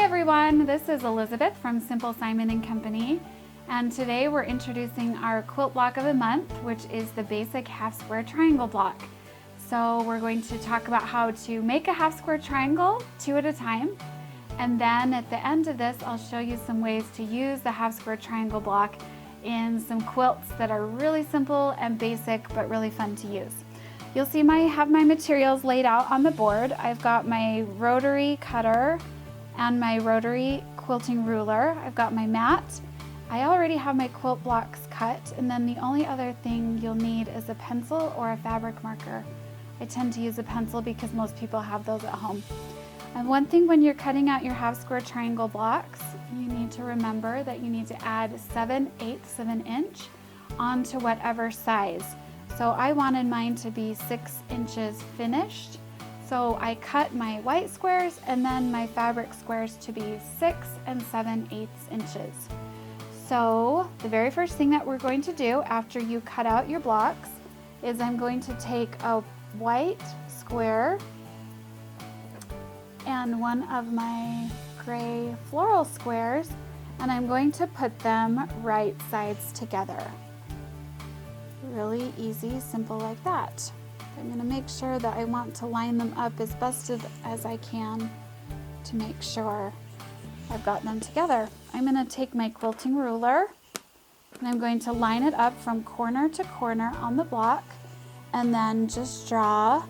everyone, this is Elizabeth from Simple Simon and Company, and today we're introducing our quilt block of the month, which is the basic half square triangle block. So we're going to talk about how to make a half square triangle 2 at a time, and then at the end of this I'll show you some ways to use the half square triangle block in some quilts that are really simple and basic but really fun to use. You'll see I have my materials laid out on the board. I've got my rotary cutter and my rotary quilting ruler. I've got my mat. I already have my quilt blocks cut, and then the only other thing you'll need is a pencil or a fabric marker. I tend to use a pencil because most people have those at home. And one thing when you're cutting out your half square triangle blocks, you need to remember that you need to add 7/8 of an inch onto whatever size. So I wanted mine to be 6 inches finished. So I cut my white squares and then my fabric squares to be 6 7/8 inches. So the very first thing that we're going to do after you cut out your blocks is I'm going to take a white square and one of my gray floral squares, and I'm going to put them right sides together. Really easy, simple like that. I'm going to make sure that I want to line them up as best as I can to make sure I've got them together. I'm going to take my quilting ruler and I'm going to line it up from corner to corner on the block, and then just draw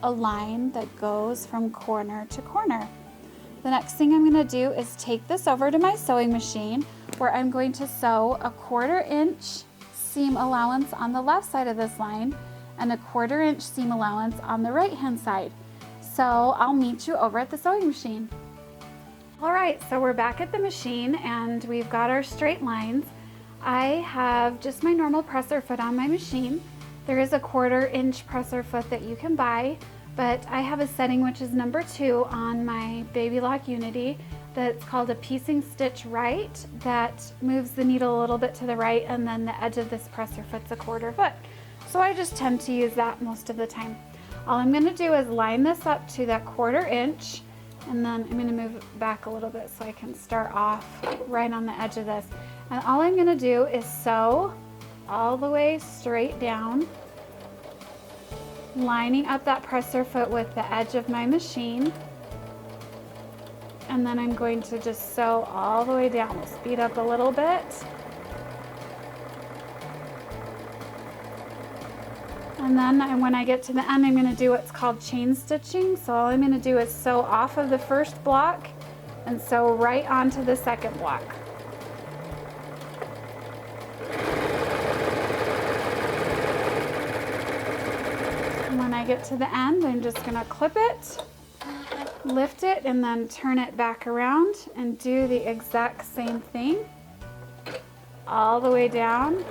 a line that goes from corner to corner. The next thing I'm going to do is take this over to my sewing machine, where I'm going to sew a 1/4 inch seam allowance on the left side of this line and a 1/4 inch seam allowance on the right hand side. So I'll meet you over at the sewing machine. All right, so we're back at the machine and we've got our straight lines. I have just my normal presser foot on my machine. There is a 1/4 inch presser foot that you can buy, but I have a setting which is number 2 on my Baby Lock Unity that's called a piecing stitch right, that moves the needle a little bit to the right, and then the edge of this presser foot's a 1/4 foot. So I just tend to use that most of the time. All I'm going to do is line this up to that 1/4 inch, and then I'm going to move it back a little bit so I can start off right on the edge of this. And all I'm going to do is sew all the way straight down, lining up that presser foot with the edge of my machine. And then I'm going to just sew all the way down. We'll speed up a little bit. And then when I get to the end, I'm going to do what's called chain stitching. So all I'm going to do is sew off of the first block and sew right onto the second block. And when I get to the end, I'm just going to clip it, lift it, and then turn it back around and do the exact same thing all the way down.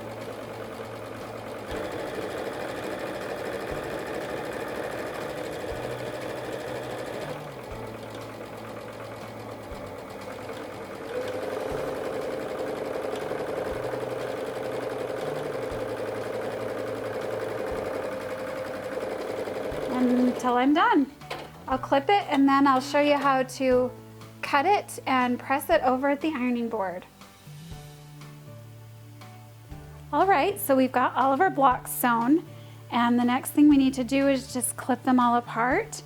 Until I'm done. I'll clip it and then I'll show you how to cut it and press it over at the ironing board. All right, so we've got all of our blocks sewn, and the next thing we need to do is just clip them all apart.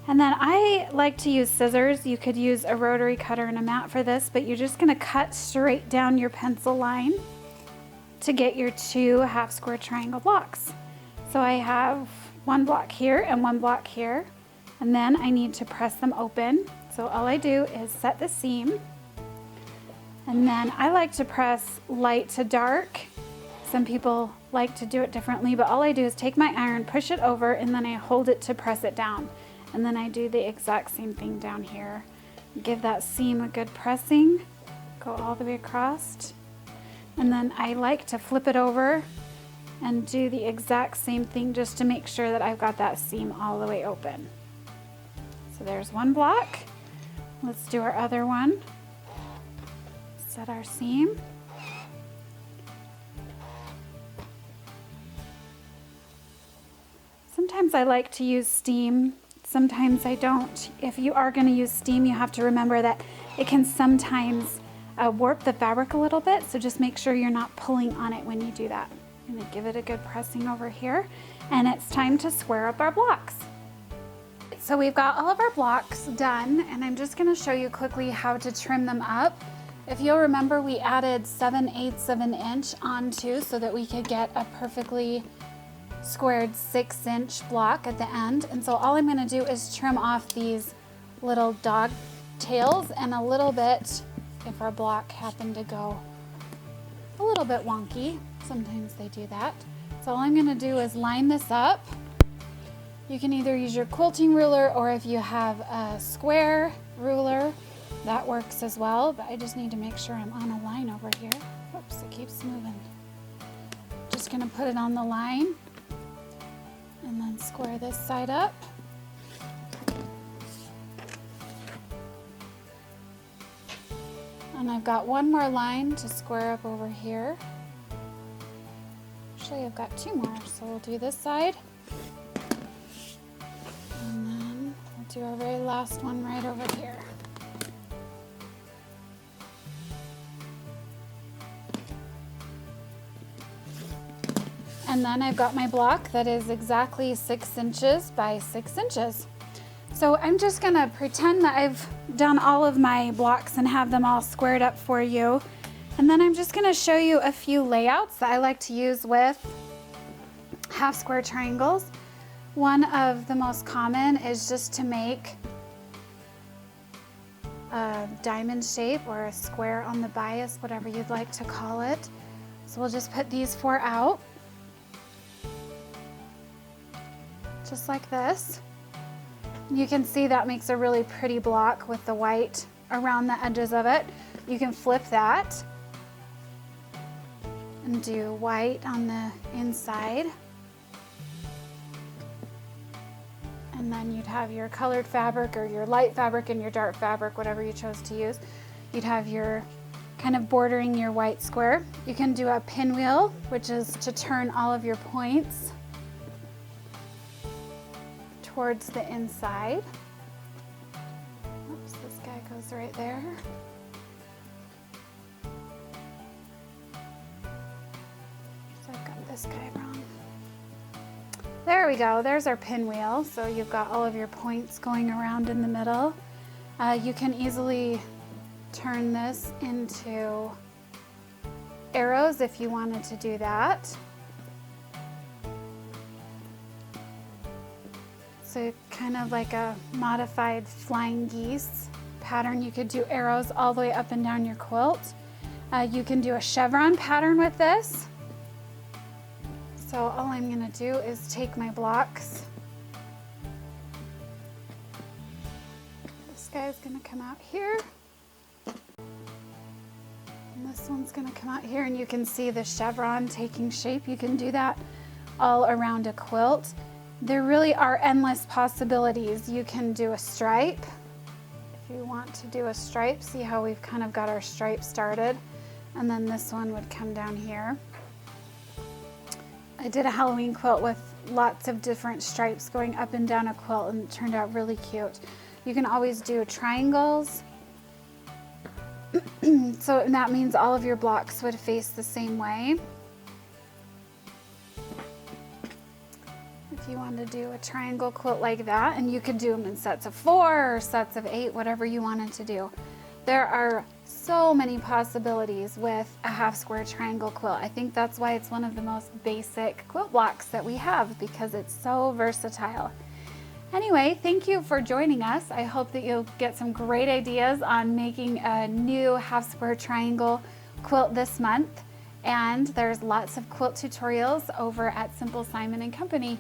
And then I like to use scissors. You could use a rotary cutter and a mat for this, but you're just going to cut straight down your pencil line to get your 2 half square triangle blocks. So I have one block here and one block here, and then I need to press them open. So all I do is set the seam, and then I like to press light to dark. Some people like to do it differently, but all I do is take my iron, push it over, and then I hold it to press it down. And then I do the exact same thing down here. Give that seam a good pressing, go all the way across, and then I like to flip it over and do the exact same thing just to make sure that I've got that seam all the way open. So there's one block. Let's do our other one. Set our seam. Sometimes I like to use steam. Sometimes I don't. If you are going to use steam, you have to remember that it can sometimes warp the fabric a little bit, so just make sure you're not pulling on it when you do that. I'm going to give it a good pressing over here, and it's time to square up our blocks. So we've got all of our blocks done, and I'm just going to show you quickly how to trim them up. If you'll remember, we added 7/8 of an inch onto so that we could get a perfectly squared 6-inch block at the end. And so all I'm going to do is trim off these little dog tails and a little bit if our block happened to go a little bit wonky. Sometimes they do that. So all I'm going to do is line this up. You can either use your quilting ruler, or if you have a square ruler, that works as well. But I just need to make sure I'm on a line over here. Whoops, it keeps moving. Just going to put it on the line and then square this side up. And I've got one more line to square up over here. Actually, I've got two more, so we'll do this side. And then we'll do our very last one right over here. And then I've got my block that is exactly 6 inches by 6 inches. So I'm just gonna pretend that I've done all of my blocks and have them all squared up for you. And then I'm just gonna show you a few layouts that I like to use with half square triangles. One of the most common is just to make a diamond shape or a square on the bias, whatever you'd like to call it. So we'll just put these 4 out, just like this. You can see that makes a really pretty block with the white around the edges of it. You can flip that and do white on the inside. And then you'd have your colored fabric or your light fabric and your dark fabric, whatever you chose to use. You'd have your kind of bordering your white square. You can do a pinwheel, which is to turn all of your points towards the inside. Oops, this guy goes right there. So I've got this guy wrong. There we go, there's our pinwheel. So you've got all of your points going around in the middle. You can easily turn this into arrows if you wanted to do that. So kind of like a modified flying geese pattern. You could do arrows all the way up and down your quilt. You can do a chevron pattern with this. So all I'm gonna do is take my blocks. This guy's gonna come out here. And this one's gonna come out here, and you can see the chevron taking shape. You can do that all around a quilt. There really are endless possibilities. You can do a stripe. If you want to do a stripe, see how we've kind of got our stripe started. And then this one would come down here. I did a Halloween quilt with lots of different stripes going up and down a quilt, and it turned out really cute. You can always do triangles. So that means all of your blocks would face the same way. If you want to do a triangle quilt like that, and you could do them in sets of 4 or sets of 8, whatever you wanted to do. There are so many possibilities with a half square triangle quilt. I think that's why it's one of the most basic quilt blocks that we have, because it's so versatile. Anyway, thank you for joining us. I hope that you'll get some great ideas on making a new half square triangle quilt this month. And there's lots of quilt tutorials over at Simple Simon & Company.